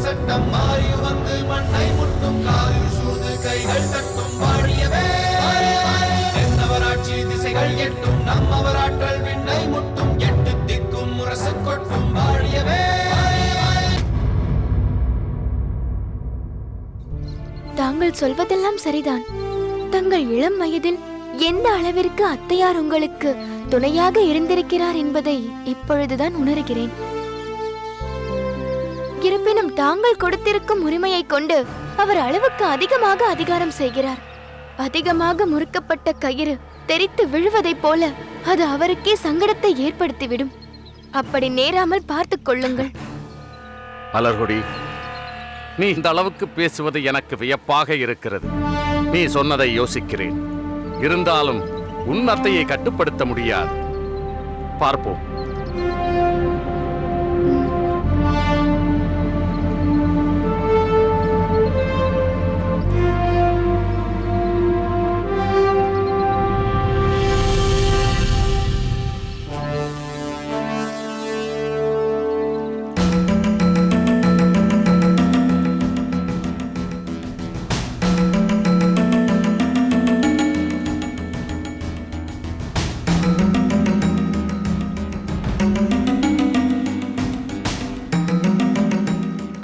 சட்டம் மாறி வந்து மண்ணை முட்டும் காலில் சூழ்ந்து கைகள் தட்டும் வாழியவே தென்னவராட்சி திசைகள் எட்டும் நம்மவராற்றல் விண்ணை முட்டும் எட்டு திக்கும் முரசு கொட்டும் வாழியவே. தாங்கள் சொல்வதெல்லாம் சரிதான். தங்கள் இளம் வயதில் எந்த அளவிற்கு அத்தையார் உங்களுக்கு துணையாக இருந்திருக்கிறார் என்பதை இப்பொழுதுதான் உணர்கிறேன். இருப்பினும் தாங்கள் கொடுத்திருக்கும் உரிமையை கொண்டு அவர் அளவுக்கு அதிகமாக அதிகாரம் செய்கிறார். அதிகமாக முறுக்கப்பட்ட கயிறு தெரித்து விழுவதைப் போல அது அவருக்கே சங்கடத்தை ஏற்படுத்திவிடும். அப்படி நேராமல் பார்த்துக் கொள்ளுங்கள். மலர்கொடி, நீ இந்த அளவுக்கு பேசுவது எனக்கு வியப்பாக இருக்கிறது. நீ சொன்னதை யோசிக்கிறேன். இருந்தாலும் உன் அத்தையை கட்டுப்படுத்த முடியாது. பார்ப்போம்.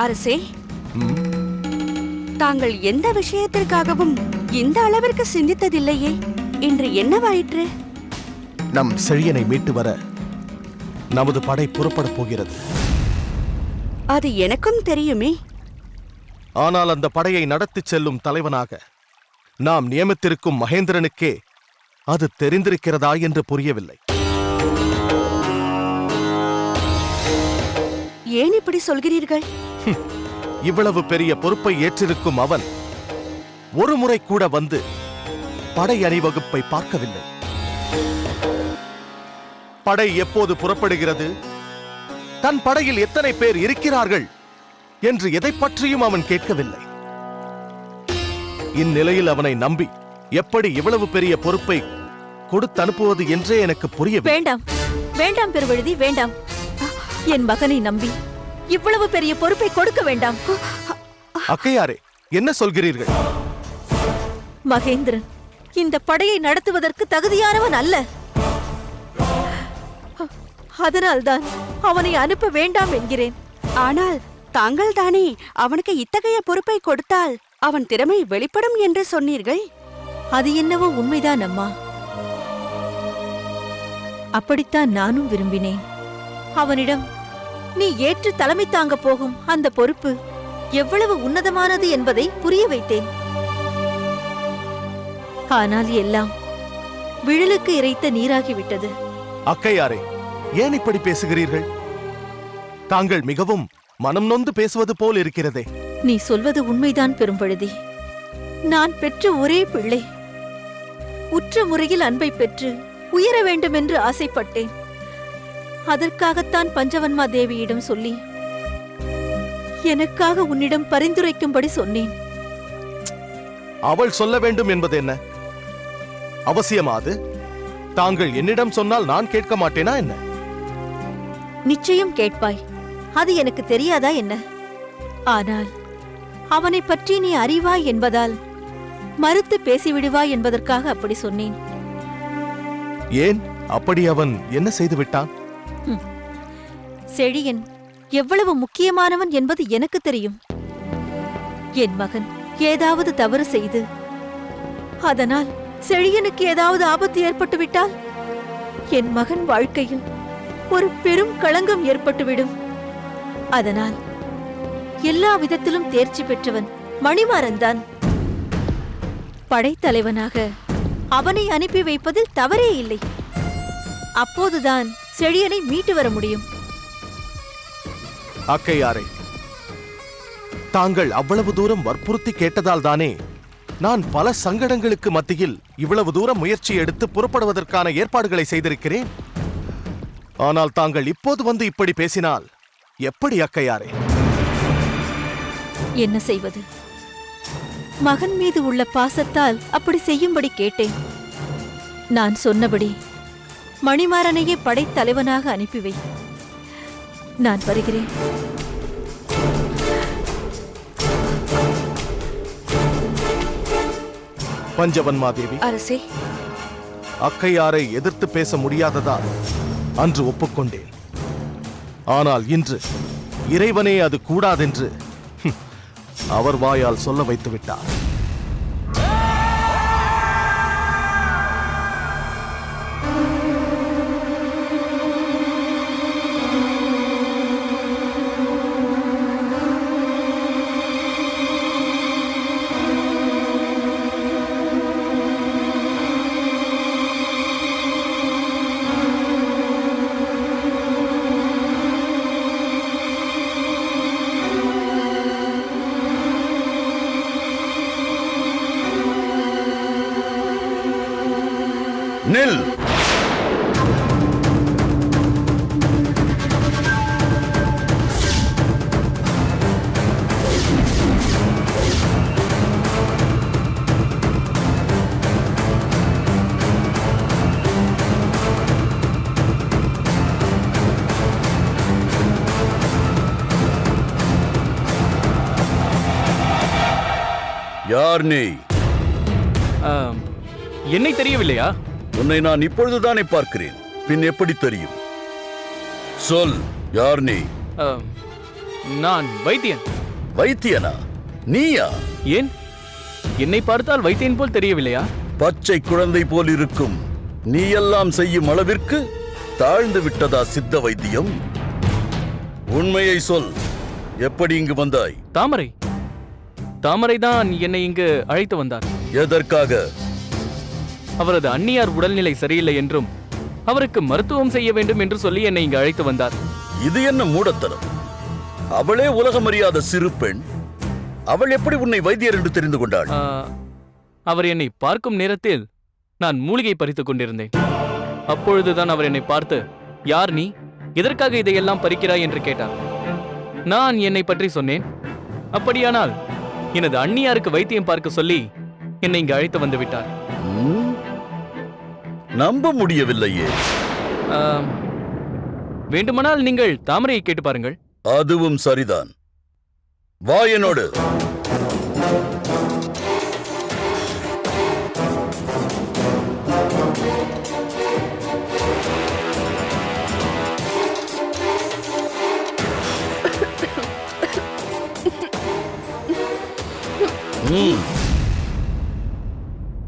அரசே, தாங்கள் எந்த விஷயத்திற்காகவும் இந்த அளவிற்கு சிந்தித்ததில்லையே. இன்று என்னவாயிற்று? நம் செழியனை மீட்டு வர நமது படை புறப்பட போகிறது. அது எனக்கும் தெரியுமே. ஆனால் அந்த படையை நடத்திச் செல்லும் தலைவனாக நாம் நியமித்திருக்கும் மகேந்திரனுக்கே அது தெரிந்திருக்கிறதா என்று புரியவில்லை. ஏன் இப்படி சொல்கிறீர்கள்? இவ்வளவு பெரிய பொறுப்பை ஏற்றிருக்கும் அவன் ஒரு முறை கூட வந்து படை அணிவகுப்பை பார்க்கவில்லை. படை எப்போது புறப்படுகிறது, தன் படையில் எத்தனை பேர் இருக்கிறார்கள் என்று எதை பற்றியும் அவன் கேட்கவில்லை. இந்நிலையில் அவனை நம்பி எப்படி இவ்வளவு பெரிய பொறுப்பை கொடுத்து அனுப்புவது என்றே எனக்கு புரியவில்லை. வேண்டாம் வேண்டாம் பெருவழுதி, வேண்டாம். என் மகனை நம்பி இவ்வளவு பெரிய பொறுப்பை கொடுக்க வேண்டாம். அக்கையாரே, என்ன சொல்கிறீர்கள்? மகேந்திரன் இந்த படையை நடத்துவதற்கு தகுதியானவன் அல்ல. அதனால்தான் அவனை அனுப்ப வேண்டாம் என்கிறேன். ஆனால் தாங்கள் தானே அவனுக்கு இத்தகைய பொறுப்பை கொடுத்தால் அவன் திறமை வெளிப்படும் என்று சொன்னீர்கள். அது என்னவோ உண்மைதான் அம்மா. அப்படித்தான் நானும் விரும்பினேன். அவனிடம் நீ ஏற்று தலைமை தாங்க போகும் அந்த பொறுப்பு எவ்வளவு உன்னதமானது என்பதை புரிய வைத்தேன். ஆனால் எல்லாம் விழலுக்கு இறைத்த நீராகிவிட்டது. அக்கையாரே, ஏன் இப்படி பேசுகிறீர்கள்? தாங்கள் மிகவும் மனம் நொந்து பேசுவது போல் இருக்கிறதே. நீ சொல்வது உண்மைதான் பெரும்பழுதி. நான் பெற்ற ஒரே பிள்ளை. உற்ற முறையில் அன்பை பெற்று உயர வேண்டும் என்று ஆசைப்பட்டேன். அதற்காகத்தான் பஞ்சவன்மா தேவியிடம் சொல்லி எனக்காக உன்னிடம் பரிந்துரைக்கும்படி சொன்னேன். அவள் சொல்ல வேண்டும் என்பது என்ன அவசியமாது? தாங்கள் என்னிடம் சொன்னால் நான் கேட்க மாட்டேனா என்ன? நிச்சயம் கேட்பாய். அது எனக்கு தெரியாதா என்ன? ஆனால் அவனை பற்றி நீ அறிவாய் என்பதால் மறுத்து பேசிவிடுவாய் என்பதற்காக அப்படி சொன்னேன். ஏன் அப்படி அவன் என்ன செய்து விட்டான்? செழியன் எவ்வளவு முக்கியமானவன் என்பது எனக்கு தெரியும். என் மகன் ஏதாவது தவறு செய்து அதனால் செழியனுக்கு ஏதாவது ஆபத்து ஏற்பட்டு விட்டால் என் மகன் வாழ்க்கையில் ஒரு பெரும் களங்கம் ஏற்பட்டுவிடும். அதனால் எல்லா விதத்திலும் தேர்ச்சி பெற்றவன் மணிமாறன் தான். படைத்தலைவனாக அவனை அனுப்பி வைப்பதில் தவறே இல்லை. அப்போதுதான் செழியனை மீட்டு வர முடியும். அக்கையாரே, தாங்கள் அவ்வளவு தூரம் வற்புறுத்தி கேட்டதால் தானே நான் பல சங்கடங்களுக்கு மத்தியில் இவ்வளவு தூரம் முயற்சி எடுத்து புறப்படுவதற்கான ஏற்பாடுகளை செய்திருக்கிறேன். ஆனால் தாங்கள் இப்போது வந்து இப்படி பேசினால் எப்படி அக்கையாரே? என்ன செய்வது? மகன் மீது உள்ள பாசத்தால் அப்படி செய்யும்படி கேட்டேன். நான் சொன்னபடி மணிமாறனையே படைத்தலைவனாக அனுப்பி வை. நான் வருகிறேன். பஞ்சவன்மாதேவி, அரசே, அக்கையாரை எதிர்த்து பேச முடியாததால் அன்று ஒப்புக்கொண்டேன். ஆனால் இன்று இறைவனே அது கூடாதென்று அவர் வாயால் சொல்ல வைத்து விட்டார். நில்! யார் நீ? என்னை தெரியவில்லையா? உன்னை நான் இப்பொழுதுதானே பார்க்கிறேன், பின் எப்படி தெரியும்? சொல், யார் நீ? நான் வைத்தியன். வைத்தியனா? நீயா? ஏன், என்னை பார்த்தால் வைத்தியன் போல் தெரியவில்லையா? பச்சை குழந்தை போல் இருக்கும் நீ எல்லாம் செய்யும் அளவிற்கு தாழ்ந்து விட்டதா சித்த வைத்தியம்? உண்மையை சொல், எப்படி இங்கு வந்தாய்? தாமரை தாமரைதான் என்னை இங்கு அழைத்து வந்தார். எதற்காக? அவரது அண்ணியார் உடல்நிலை சரியில்லை என்றும் அவருக்கு மருத்துவம் செய்ய வேண்டும் என்று சொல்லி என்னை இங்கு அழைத்து வந்தார். இது என்ன மூடத்தனம்? அவளே உலகமறியாத சிறு பெண், அவள் எப்படி உன்னை வைத்தியர் என்று தெரிந்து கொண்டாள்? அவர் என்னை பார்க்கும் நேரத்தில் நான் மூலிகை பறித்துக் கொண்டிருந்தேன். அப்பொழுதுதான் அவர் என்னை பார்த்து, யார் நீ, எதற்காக இதையெல்லாம் பறிக்கிறாய் என்று கேட்டார். நான் என்னை பற்றி சொன்னேன். அப்படியானால் எனது அண்ணியாருக்கு வைத்தியம் பார்க்க சொல்லி என்னை இங்கு அழைத்து வந்து விட்டார். நம்ப முடியவில்லையே. வேண்டுமானால் நீங்கள் தாமரையை கேட்டு பாருங்கள். அதுவும் சரிதான். வா என்னோடு.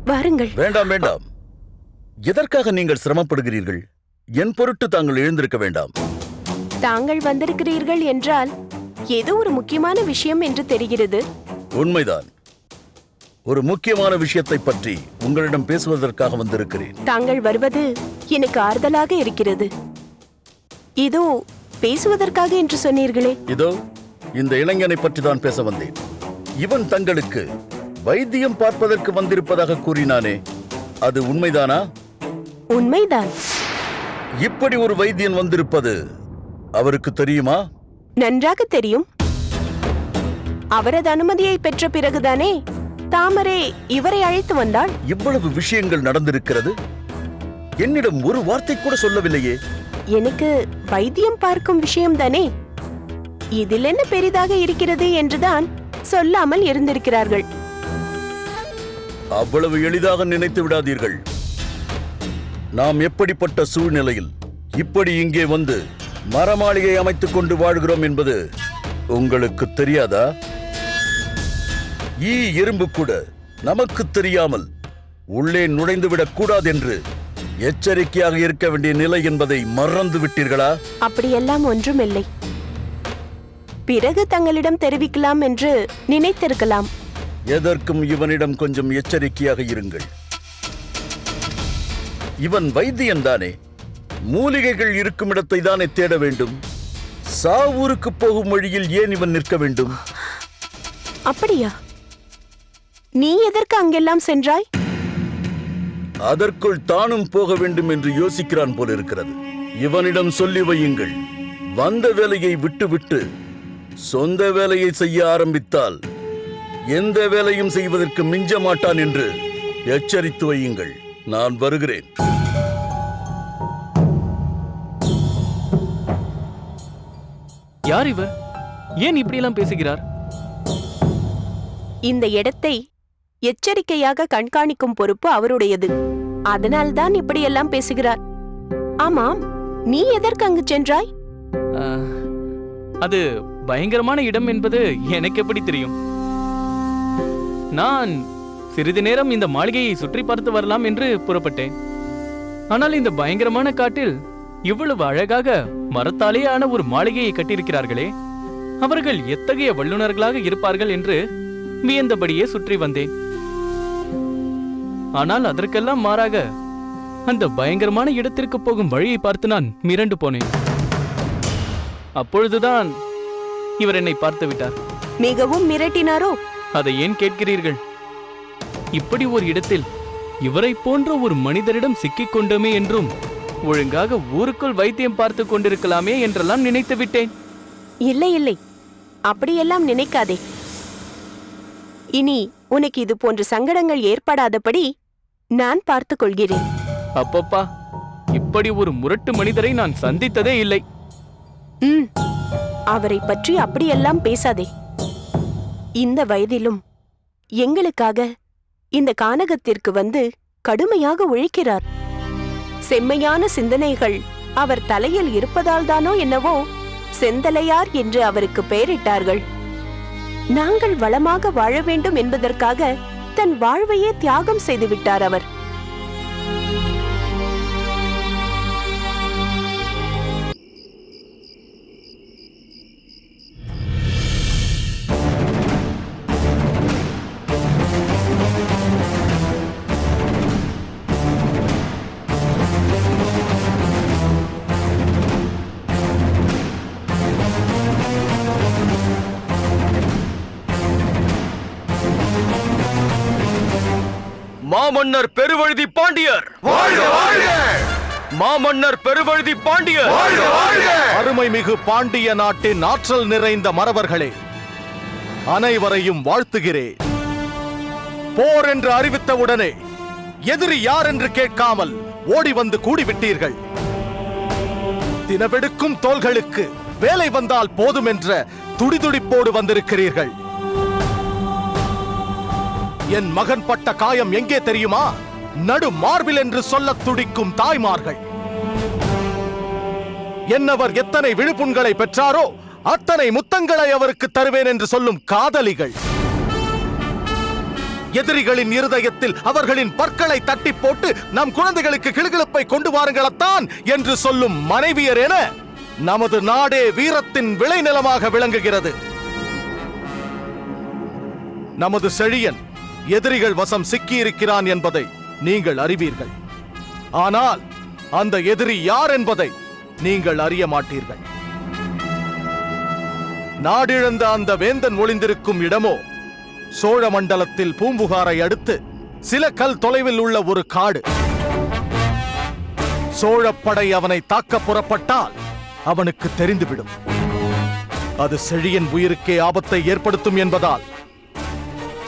வாருங்கள். வேண்டாம் வேண்டாம். எதற்காக நீங்கள் சிரமப்படுகிறீர்கள்? என் பொருட்டு தாங்கள் எழுந்திருக்க வேண்டாம். தாங்கள் வந்திருக்கிறீர்கள் என்றால் ஏதோ ஒரு முக்கியமான விஷயம் என்று தெரிகிறது. உண்மைதான். ஒரு முக்கியமான விஷயத்தை பற்றி உங்களிடம் பேசுவதற்காக வந்திருக்கிறேன். தாங்கள் வருவது எனக்கு ஆறுதலாக இருக்கிறது. இதோ பேசுவதற்காக என்று சொன்னீர்களே. இதோ இந்த இளைஞனை பற்றி தான் பேச வந்தேன். இவன் தங்களுக்கு வைத்தியம் பார்ப்பதற்கு வந்திருப்பதாக கூறினானே, அது உண்மைதானா? உண்மைதான். இப்படி ஒரு வைத்தியன் வந்திருப்பது அவருக்கு தெரியுமா? நன்றாக தெரியும். அவரது அனுமதியை பெற்ற பிறகுதானே தாமரை இவரை அழைத்து வந்தாள். இவ்வளவு விஷயங்கள் நடந்திருக்கிறது, என்னிடம் ஒரு வார்த்தை கூட சொல்லவில்லையே. எனக்கு வைத்தியம் பார்க்கும் விஷயம்தானே, இதில் என்ன பெரிதாக இருக்கிறது என்றுதான் சொல்லாமல் இருந்திருக்கிறார்கள். அவ்வளவு எளிதாக நினைத்து விடாதீர்கள். நாம் எப்படிப்பட்ட சூழ்நிலையில் இப்படி இங்கே வந்து மரமாளிகை அமைத்துக் கொண்டு வாழ்கிறோம் என்பது உங்களுக்கு தெரியாதா? ஈ எறும்பு கூட நமக்கு தெரியாமல் உள்ளே நுழைந்துவிடக் கூடாதென்று எச்சரிக்கையாக இருக்க வேண்டிய நிலை என்பதை மறந்து விட்டீர்களா? அப்படியெல்லாம் ஒன்றுமில்லை. பிறகு தங்களிடம் தெரிவிக்கலாம் என்று நினைத்திருக்கலாம். எதற்கும் இவனிடம் கொஞ்சம் எச்சரிக்கையாக இருங்கள். இவன் வைத்தியன் தானே, மூலிகைகள் இருக்கும் இடத்தை தானே தேட வேண்டும். சாவூருக்கு போகும் வழியில் ஏன் இவன் நிற்க வேண்டும்? அப்படியா? நீ எதற்கு அங்கெல்லாம் சென்றாய்? அதற்குள் தானும் போக வேண்டும் என்று யோசிக்கிறான் போல இருக்கிறது. இவனிடம் சொல்லி வையுங்கள், வந்த வேலையை விட்டுவிட்டு சொந்த வேலையை செய்ய ஆரம்பித்தால் எந்த வேலையும் செய்வதற்கு மிஞ்ச மாட்டான் என்று எச்சரித்து வையுங்கள். நான் வருகிறேன். யார் இவர்? ஏன் இப்படியெல்லாம் பேசுகிறார்? இந்த இடத்தை எச்சரிக்கையாக கண்காணிக்கும் பொறுப்பு அவருடையது. அதனால்தான் இப்படியெல்லாம் பேசுகிறார். ஆமாம், நீ எதற்கு அங்கு சென்றாய்? அது பயங்கரமான இடம் என்பது எனக்கு எப்படி தெரியும்? நான் சிறிது நேரம் இந்த மாளிகையை சுற்றி பார்த்து வரலாம் என்று புறப்பட்டேன். ஆனால் இந்த பயங்கரமான காட்டில் இவ்வளவு அழகாக மரத்தாலே ஆன ஒரு மாளிகையை கட்டியிருக்கிறார்களே, அவர்கள் எத்தகைய வல்லுநர்களாக இருப்பார்கள் என்று வியந்தபடியே சுற்றி வந்தேன். ஆனால் அதற்கெல்லாம் மாறாக அந்த பயங்கரமான இடத்திற்கு போகும் வழியை பார்த்து நான் மிரண்டு போனேன். அப்பொழுதுதான் இவர் என்னை பார்த்து விட்டார். மிகவும் மிரட்டினாரோ? அதை ஏன் கேட்கிறீர்கள்? இப்படி ஒரு இடத்தில் இவரை போன்ற ஒரு மனிதரிடம் சிக்கிக் கொண்டோமே என்றும் ஒழுங்காக ஊருக்குள் வைத்தியம் பார்த்து கொண்டிருக்கலாமே என்றெல்லாம் நினைத்து விட்டேன். இல்லை இல்லை, அப்படியெல்லாம் நினைக்காதே. இனி உனக்கு இது போன்ற சங்கடங்கள் ஏற்படாதபடி நான் பார்த்துக் கொள்கிறேன். அப்பப்பா, இப்படி ஒரு முரட்டு மனிதரை நான் சந்தித்ததே இல்லை. அவரை பற்றி அப்படியெல்லாம் பேசாதே. இந்த வயதிலும் எங்களுக்காக இந்த கானகத்திற்கு வந்து கடுமையாக உழைக்கிறார். செம்மையான சிந்தனைகள் அவர் தலையில் இருப்பதால் தானோ என்னவோ செந்தலையார் என்று அவருக்கு பெயரிட்டார்கள். நாங்கள் வளமாக வாழ வேண்டும் என்பதற்காக தன் வாழ்வையே தியாகம் செய்து விட்டார் அவர். மாமன்னர் பெருவழுதி பாண்டியர் வாழ்க வாழ்க! மாமன்னர் பெருவழுதி பாண்டியர் வாழ்க வாழ்க! அருமைமிகு பாண்டிய நாட்டின் ஆற்றல் நிறைந்த மறவர்களே, அனைவரையும் வாழ்த்துகிறேன். போர் என்று அறிவித்தவுடனே எதிரி யார் என்று கேட்காமல் ஓடி வந்து கூடிவிட்டீர்கள். தினவெடுக்கும் தோள்களுக்கு வேலை வந்தால் போதும் என்ற துடிதுடிப்போடு வந்திருக்கிறீர்கள். என் மகன் பட்ட காயம் எங்கே தெரியுமா? நடு மார்பில் என்று சொல்ல துடிக்கும் தாய்மார்கள். என்னவர் எத்தனை விழுப்புண்களை பெற்றாரோ அத்தனை முத்தங்களை அவருக்கு தருவேன் என்று சொல்லும் காதலிகள். எதிரிகளின் இருதயத்தில் அவர்களின் பற்களை தட்டி போட்டு நம் குழந்தைகளுக்கு கிளுகிழப்பை கொண்டு வாருங்களத்தான் என்று சொல்லும் மனைவியர் என நமது நாடே வீரத்தின் விளைநிலமாக விளங்குகிறது. நமது செழியன் எதிரிகள் வசம் சிக்கியிருக்கிறான் என்பதை நீங்கள் அறிவீர்கள். ஆனால் அந்த எதிரி யார் என்பதை நீங்கள் அறிய மாட்டீர்கள். நாடிழந்த அந்த வேந்தன் ஒளிந்திருக்கும் இடமோ சோழ மண்டலத்தில் பூம்புகாரை அடுத்து சில கல் தொலைவில் உள்ள ஒரு காடு. சோழப்படை அவனை தாக்க புறப்பட்டால் அவனுக்கு தெரிந்துவிடும். அது செழியன் உயிருக்கே ஆபத்தை ஏற்படுத்தும் என்பதால்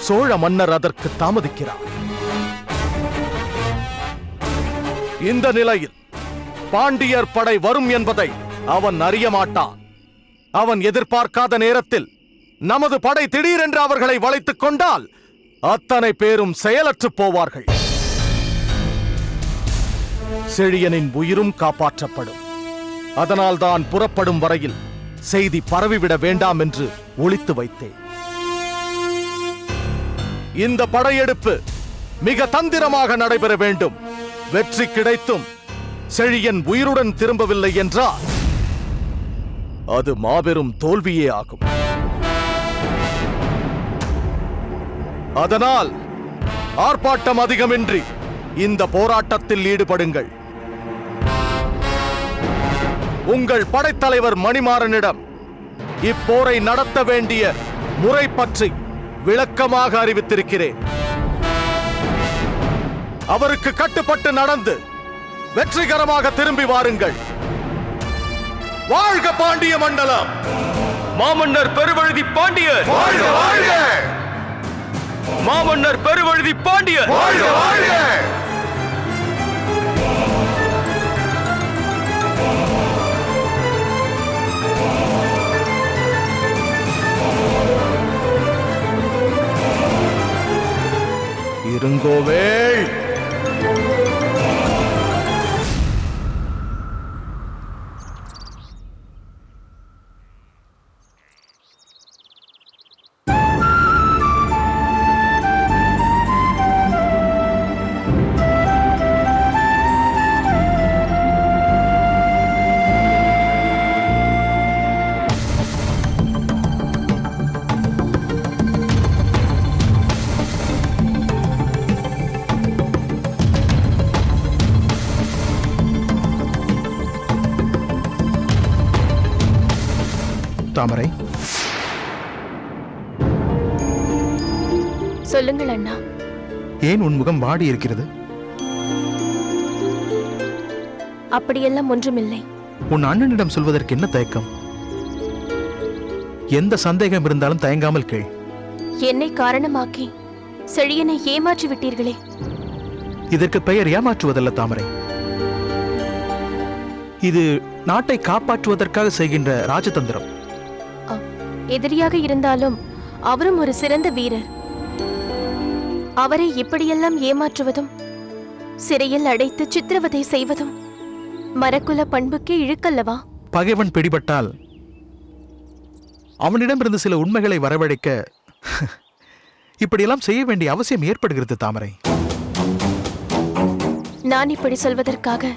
சோழ மன்னர் அதற்கு தாமதிக்கிறார். இந்த நிலையில் பாண்டியர் படை வரும் என்பதை அவன் அறிய மாட்டான். அவன் எதிர்பார்க்காத நேரத்தில் நமது படை திடீரென்று அவர்களை வளைத்துக் கொண்டால் அத்தனை பேரும் செயலற்று போவார்கள். செழியனின் உயிரும் காப்பாற்றப்படும். அதனால்தான் புறப்படும் வரையில் செய்தி பரவிவிட வேண்டாம் என்று ஒளித்து வைத்தேன். இந்த படையெடுப்பு மிக தந்திரமாக நடைபெற வேண்டும். வெற்றி கிடைத்தும் செழியன் உயிருடன் திரும்பவில்லை என்றால் அது மாபெரும் தோல்வியே ஆகும். அதனால் ஆர்ப்பாட்டம் அதிகமின்றி இந்த போராட்டத்தில் ஈடுபடுங்கள். உங்கள் படைத்தலைவர் மணிமாறனிடம் இப்போரை நடத்த வேண்டிய முறை பற்றி விளக்கமாக அறிவித்திருக்கிறேன். அவருக்கு கட்டுப்பட்டு நடந்து வெற்றிகரமாக திரும்பி வாருங்கள். வாழ்க பாண்டிய மண்டலம்! மாமன்னர் பெருவழுதி பாண்டியர் வாழ்க வாழ்க! மாமன்னர் பெருவழுதி பாண்டியர் வாழ்க வாழ்க! தாமரை, சொல்லுங்கள் அண்ணா. ஏன் உன் முகம் வாடி இருக்கிறது? அப்படியெல்லாம் ஒன்றுமில்லை. உன் அண்ணனிடம் சொல்வதற்கு என்ன தயக்கம்? எந்த சந்தேகம் இருந்தாலும் தயங்காமல் கேள். என்னை காரணமாக்கி செழியனை ஏமாற்றி விட்டீர்களே. இதற்கு பெயர் ஏமாற்றுவதல்ல தாமரை. இது நாட்டை காப்பாற்றுவதற்காக செய்கின்ற ராஜதந்திரம். எதிரியாக இருந்தாலும் அவரும் ஒரு சிறந்த வீரர். அவரை இப்படியெல்லாம் ஏமாற்றுவதும் சிறையில் அடைத்து சித்திரவதை செய்வதும் மரக்குல பண்புக்கே இழுக்கல்லவா? பகைவன் பிடிபட்டால் அவனிடமிருந்து சில உண்மைகளை வரவழைக்க இப்படியெல்லாம் செய்ய வேண்டிய அவசியம் ஏற்படுகிறது தாமரை. நான் இப்படி சொல்வதற்காக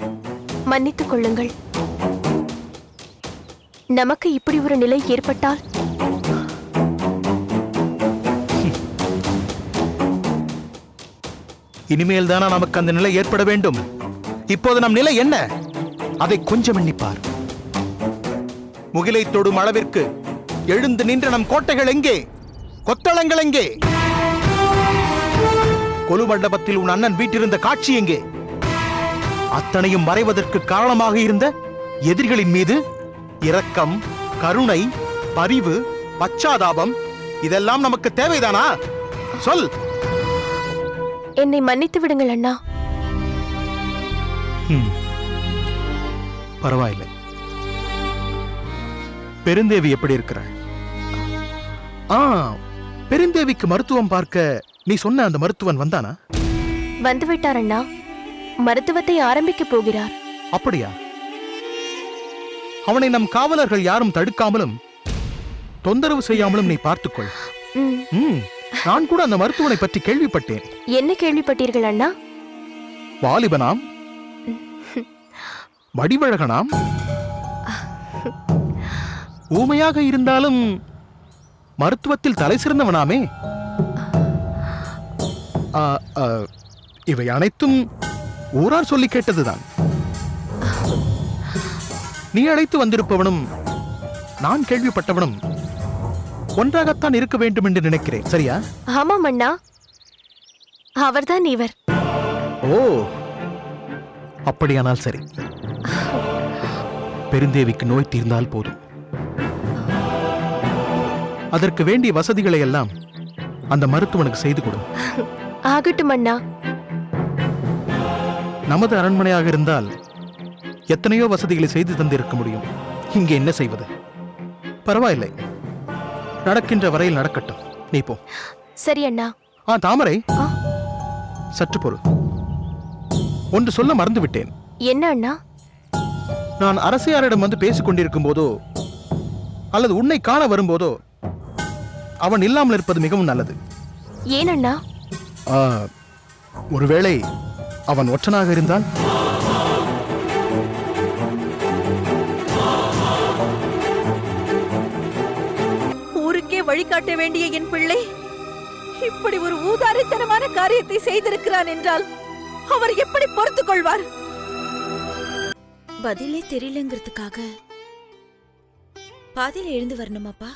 மன்னித்துக் கொள்ளுங்கள். நமக்கு இப்படி ஒரு நிலை ஏற்பட்டால் இனிமேல் தானா நமக்கு அந்த நிலை ஏற்பட வேண்டும்? இப்போது நம் நிலை என்ன? அதை கொஞ்சம் எண்ணிப்பார். முகிலை தொடும் அளவிற்கு எழுந்து நின்ற நம் கோட்டைகள் எங்கே? கொத்தளங்கள் எங்கே? கொலு மண்டபத்தில் உன் அண்ணன் வீட்டிருந்த காட்சி எங்கே? அத்தனையும் மறைவதற்கு காரணமாக இருந்த எதிரிகளின் மீது இரக்கம், கருணை, பரிவு, பச்சாதாபம் இதெல்லாம் நமக்கு தேவைதானா? சொல். என்னை மன்னித்து விடுங்கள் அண்ணா. பரவாயில்லை. பெருந்தேவி எப்படி இருக்கிறாள்? பெருந்தேவிக்கு மருத்துவம் பார்க்க நீ சொன்ன அந்த மருத்துவன் வந்தானா? வந்துவிட்டார் அண்ணா. மருத்துவத்தை ஆரம்பிக்க போகிறார். அப்படியா? அவனை நம் காவலர்கள் யாரும் தடுக்காமலும் தொந்தரவு செய்யாமலும் நீ பார்த்துக்கொள். நான் கூட அந்த மருத்துவனை பற்றி கேள்விப்பட்டேன். என்ன கேள்விப்பட்டீர்கள் அண்ணா? வாலிபனாம், வடிவழகனாம், ஊமையாக இருந்தாலும் மருத்துவத்தில் தலை சிறந்தவனாமே. இவை அனைத்தும் ஊரார் சொல்லி கேட்டதுதான். நீ அழைத்து வந்திருப்பவனும் நான் கேள்விப்பட்டவனும் ஒன்றாகத்தான் இருக்க வேண்டும் என்று நினைக்கிறேன். சரியா? ஆமாம் அண்ணா, அவர்தான் இவர். ஓ, அப்படியானால் சரி. பெருந்தேவிக்கு நோய் தீர்ந்தால் போதும். அதற்கு வேண்டிய வசதிகளை எல்லாம் அந்த மருத்துவனுக்கு செய்து கொடு. ஆகட்டும் அண்ணா. நமது அரண்மனையாக இருந்தால் எத்தனையோ வசதிகளை செய்து தந்திருக்க முடியும். இங்கே என்ன செய்வது? பரவாயில்லை, நடக்கின்ற வரையில் நடக்கட்டும். நீ போ. சரி அண்ணா. தாமரை, சற்று பொறு. ஒன்று சொல்ல மறந்துவிட்டேன். என்ன அண்ணா? நான் அரசியாரிடம் வந்து பேசிக் கொண்டிருக்கும் போதோ அல்லது உன்னை காண வரும்போதோ அவன் இல்லாமல் இருப்பது மிகவும் நல்லது. ஏன் அண்ணா? ஒருவேளை அவன் ஒற்றனாக இருந்தால்? ஊருக்கே வழிகாட்ட வேண்டிய என் பிள்ளை இப்படி ஒரு ஊதாரித்தனமான காரியத்தை செய்திருக்கிறான் என்றால் அவர் எப்படி பொறுத்துக் கொள்வார்? பதிலே தெரியலங்கிறதுக்காக பாதியில எழுந்து வரணுமாப்பா?